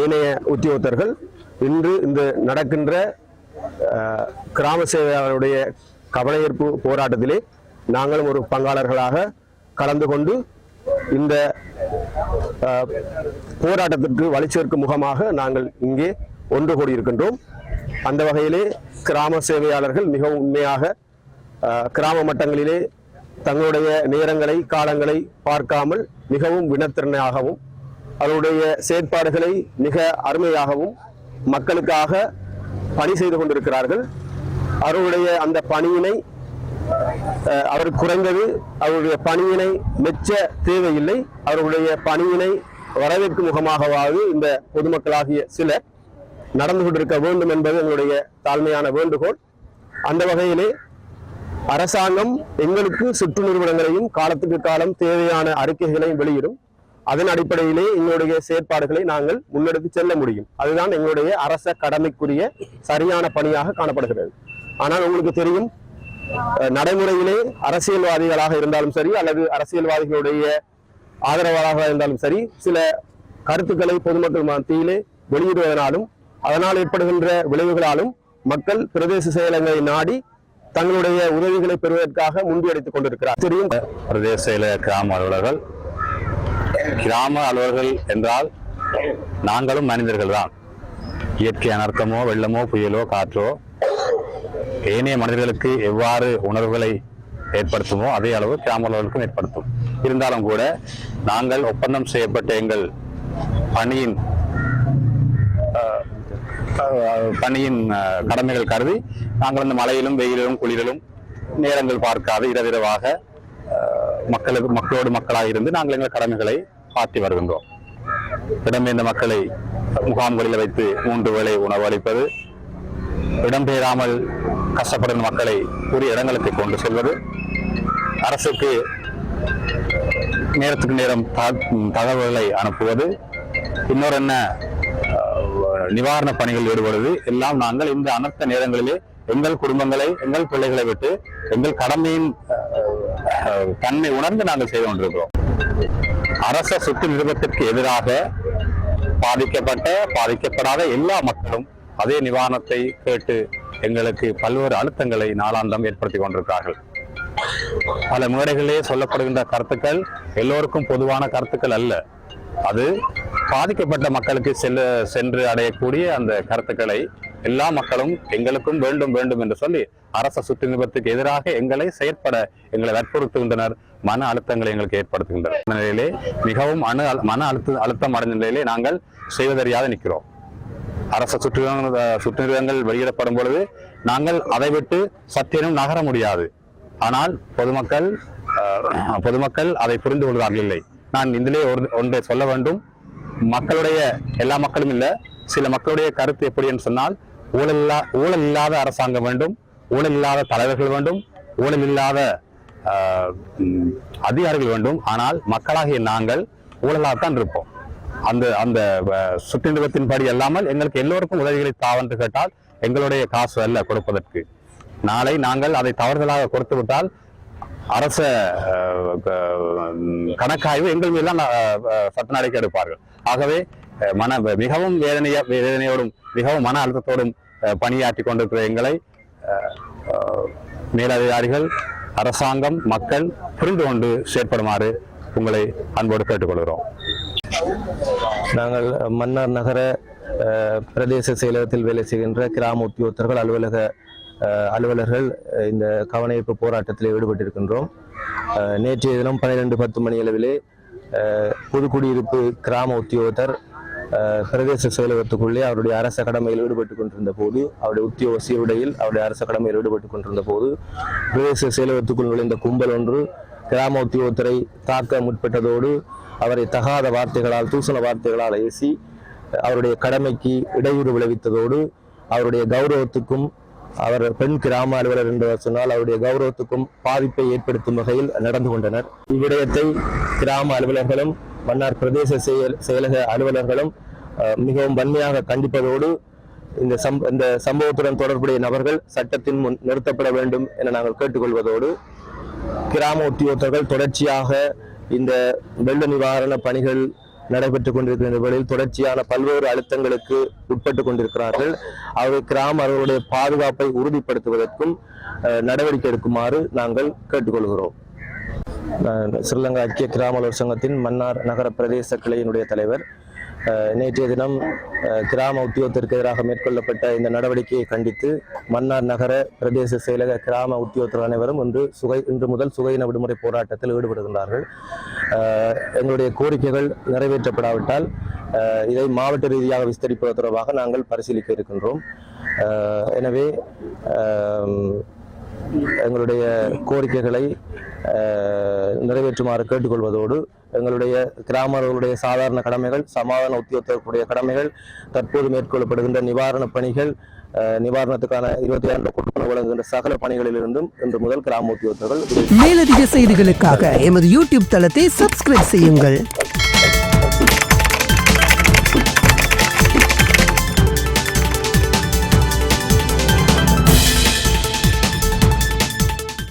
ஏனைய உத்தியோகத்தர்கள் இன்று இந்த நடக்கின்ற கிராம சேவையாளருடைய கவனஈர்ப்பு போராட்டத்திலே நாங்களும் ஒரு பங்காளர்களாக கலந்து கொண்டு இந்த போராட்டத்திற்கு வழி சேர்க்கும் முகமாக நாங்கள் இங்கே ஒன்று கூடியிருக்கின்றோம். அந்த வகையிலே கிராம சேவையாளர்கள் மிகவும் உண்மையாக கிராம மட்டங்களிலே தங்களுடைய நேரங்களை காலங்களை பார்க்காமல் மிகவும் வினத்திறனாகவும் அவருடைய செயற்பாடுகளை மிக அருமையாகவும் மக்களுக்காக பணி செய்து கொண்டிருக்கிறார்கள். அவருடைய அந்த பணியினை அவர் குறைந்தது அவருடைய பணியினை மெச்ச தேவையில்லை, அவர்களுடைய பணியினை வரவேற்கும் முகமாகவாவது இந்த பொதுமக்களாகிய சிலர் நடந்து கொண்டிருக்க வேண்டும் என்பது எங்களுடைய தாழ்மையான வேண்டுகோள். அந்த வகையிலே அரசாங்கம் எங்களுக்கு சுற்று நிறுவனங்களையும் காலத்துக்கு காலம் தேவையான அறிக்கைகளையும் வெளியிடும். அதன் அடிப்படையிலே எங்களுடைய செயற்பாடுகளை நாங்கள் முன்னெடுத்து செல்ல முடியும். அதுதான் எங்களுடைய அரச கடமைக்குரிய சரியான பணியாக காணப்படுகிறது. ஆனால் உங்களுக்கு தெரியும், நடைமுறையிலே அரசியல்வாதிகளாக இருந்தாலும் சரி அல்லது அரசியல்வாதிகளுடைய ஆதரவாளர்களாக இருந்தாலும் சரி, சில கருத்துக்களை பொதுமக்கள் மத்தியிலே வெளியிடுவதனாலும் அதனால் ஏற்படுகின்ற விளைவுகளாலும் மக்கள் பிரதேச செயலகங்களை நாடி தங்களுடைய உதவிகளை பெறுவதற்காக முன்வைத்துக் கொண்டிருக்கிறார். தெரியும், பிரதேச செயலக கிராம அலுவலர்கள் கிராம அலுவலர்கள் என்றால் நாங்களும் மனிதர்கள் தான். இயற்கை அனர்த்தமோ வெள்ளமோ புயலோ காற்றோ ஏனைய மனிதர்களுக்கு எவ்வாறு உணர்வுகளை ஏற்படுத்துமோ அதே அளவு கிராம அலுவலர்களுக்கும் ஏற்படுத்தும். இருந்தாலும் கூட நாங்கள் ஒப்பந்தம் செய்யப்பட்ட எங்கள் பணியின் கடமைகள் கருதி நாங்கள் அந்த மழையிலும் வெயிலிலும் குளிரிலும் நேரங்கள் பார்க்காது இரவிரவாக மக்களோடு மக்களாக இருந்து நாங்கள் எங்கள் கடமைகளை ஆற்றி வருகின்றோம். இடம்பெயர்ந்த மக்களை முகாம்களில் வைத்து 3 வேளை உணவு அளிப்பது, இடம்பெயராமல் கஷ்டப்படும் மக்களை உரிய இடங்களுக்கு கொண்டு செல்வது, அரசுக்கு நேரத்துக்கு நேரம் தகவல்களை அனுப்புவது, இன்னொரு என்ன நிவாரண பணிகள் ஈடுபடுவது எல்லாம் நாங்கள் இந்த அனர்த்த நேரங்களிலே எங்கள் குடும்பங்களை எங்கள் பிள்ளைகளை விட்டு எங்கள் கடமையின் தன்மை உணர்ந்து நாங்கள் செய்து கொண்டிருக்கிறோம். அரச சுற்று நிறுவனத்திற்கு எதிராக பாதிக்கப்படாத எல்லா மக்களும் அதே நிவாரணத்தை கேட்டு எங்களுக்கு பல்வேறு அழுத்தங்களை நாளாந்தம் ஏற்படுத்தி கொண்டிருக்கிறார்கள். பல மேடைகளிலே சொல்லப்படுகின்ற கருத்துக்கள் எல்லோருக்கும் பொதுவான கருத்துக்கள் அல்ல. அது பாதிக்கப்பட்ட மக்களுக்கு சென்று அடையக்கூடிய அந்த கருத்துக்களை எல்லா மக்களும் எங்களுக்கும் வேண்டும் வேண்டும் என்று சொல்லி அரச சுற்று நிறுவனத்துக்கு எதிராக எங்களை வற்புறுத்துகின்றனர். மன அழுத்தங்களை எங்களுக்கு ஏற்படுத்துகின்றனர். நிலையிலே மிகவும் மன அழுத்தம் அடைந்த நிலையிலே நாங்கள் செய்வதறியாது நிற்கிறோம். அரச சுற்று நிறுவனங்கள் வெளியிடப்படும் பொழுது நாங்கள் அதை விட்டு சற்றேனும் நகர முடியாது. ஆனால் பொதுமக்கள் அதை புரிந்து கொள்வதாக இல்லை. நான் இதிலே ஒன்றை சொல்ல வேண்டும். எல்லா மக்களும் இல்ல, சில மக்களுடைய கருத்து எப்படி என்று சொன்னால், ஊழல் இல்லாத அரசாங்கம் வேண்டும், ஊழல் இல்லாத தலைவர்கள் வேண்டும், ஊழல் இல்லாத அதிகாரிகள் வேண்டும். ஆனால் மக்களாகிய நாங்கள் ஊழலாகத்தான் இருப்போம். அந்த சுற்று நிறுவனத்தின் படி அல்லாமல் எங்களுக்கு எல்லோருக்கும் உதவிகளை தாவென்று கேட்டால் எங்களுடைய காசு அல்ல கொடுப்பதற்கு. நாளை நாங்கள் அதை தவறுதலாக கொடுத்து விட்டால் அரச கணக்காய்வு எங்கள் மீதெல்லாம் சட்ட நடவடிக்கை எடுப்பார்கள். ஆகவே மிகவும் வேதனையோடும் மிகவும் மன அழுத்தத்தோடும் பணியாற்றி கொண்டிருக்கிற எங்களை மேலதிகாரிகள், அரசாங்கம், மக்கள் புரிந்து கொண்டு செயற்படுமாறு உங்களை அன்போடு கேட்டுக்கொள்கிறோம். நாங்கள் மன்னார் நகர பிரதேச செயலகத்தில் வேலை செய்கின்ற கிராம உத்தியோகத்தர்கள் அலுவலர்கள் இந்த கவனஈர்ப்பு போராட்டத்தில் ஈடுபட்டிருக்கின்றோம். நேற்றைய தினம் 12:10 மணி அளவிலே புதுக்குடியிருப்பு கிராம உத்தியோகத்தர் பிரதேச செயலகத்துக்குள்ளே அவருடைய அரச கடமையில் ஈடுபட்டுக் கொண்டிருந்த போது, அவருடைய உத்தியோக சீருடையில் அவருடைய அரச கடமையில் ஈடுபட்டுக் கொண்டிருந்த போது பிரதேச செயலகத்துக்குள் நுழைந்த கும்பல் ஒன்று கிராம உத்தியோகத்தரை தாக்க முற்பட்டதோடு அவரை தகாத வார்த்தைகளால், தூசண வார்த்தைகளால் ஏசி அவருடைய கடமைக்கு இடையூறு விளைவித்ததோடு அவருடைய கௌரவத்துக்கும், அவர் பெண் கிராம அலுவலர் என்று சொன்னால் அவருடைய கௌரவத்துக்கும் பாதிப்பை ஏற்படுத்தும் வகையில் நடந்து கொண்டனர். இவ்விடயத்தை கிராம அலுவலர்களும் மன்னார் பிரதேச செயலக அலுவலர்களும் மிகவும் வன்மையாக கண்டிப்பதோடு இந்த சம்பவத்துடன் தொடர்புடைய நபர்கள் சட்டத்தின் முன் நிறுத்தப்பட வேண்டும் என நாங்கள் கேட்டுக்கொள்வதோடு, கிராம உத்தியோகத்தர்கள் தொடர்ச்சியாக இந்த வெள்ள நிவாரண பணிகள் நடைபெற்றுக் கொண்டிருக்கின்ற வேளையில் தொடர்ச்சியான பல்வேறு அழுத்தங்களுக்கு உட்பட்டு கொண்டிருக்கிறார்கள். அவை அவர்களுடைய பாதுகாப்பை உறுதிப்படுத்துவதற்கும் நடவடிக்கை எடுக்குமாறு நாங்கள் கேட்டுக்கொள்கிறோம். ஸ்ரீலங்கா ஐக்கிய கிராம அலுவலர் சங்கத்தின் மன்னார் நகர பிரதேச கிளையினுடைய தலைவர். நேற்றைய தினம் கிராம உத்தியோகத்திற்கு எதிராக மேற்கொள்ளப்பட்ட இந்த நடவடிக்கையை கண்டித்து மன்னார் நகர பிரதேச செயலக கிராம உத்தியோகத்தர் அனைவரும் இன்று முதல் சுகையின விடுமுறை போராட்டத்தில் ஈடுபடுகின்றார்கள். எங்களுடைய கோரிக்கைகள் நிறைவேற்றப்படாவிட்டால் இதை மாவட்ட ரீதியாக விஸ்தரிப்பது தொடர்பாக நாங்கள் பரிசீலிக்க இருக்கின்றோம். எனவே எங்களுடைய கோரிக்கைகளை நிறைவேற்றுமாறு கேட்டுக்கொள்வதோடு எங்களுடைய கிராமங்களுடைய சாதாரண கடமைகள், சமாதான உத்தியோகத்திற்குரிய கடமைகள், தற்போது மேற்கொள்ளப்படுகின்ற நிவாரணப் பணிகள், நிவாரணத்துக்கான 26 கொடுப்பன வழங்குகின்ற சகல பணிகளிலிருந்தும் இன்று முதல் கிராம உத்தியோகத்தர்கள். மேலதிக செய்திகளுக்காக எமது யூடியூப் தளத்தை சப்ஸ்கிரைப் செய்யுங்கள்.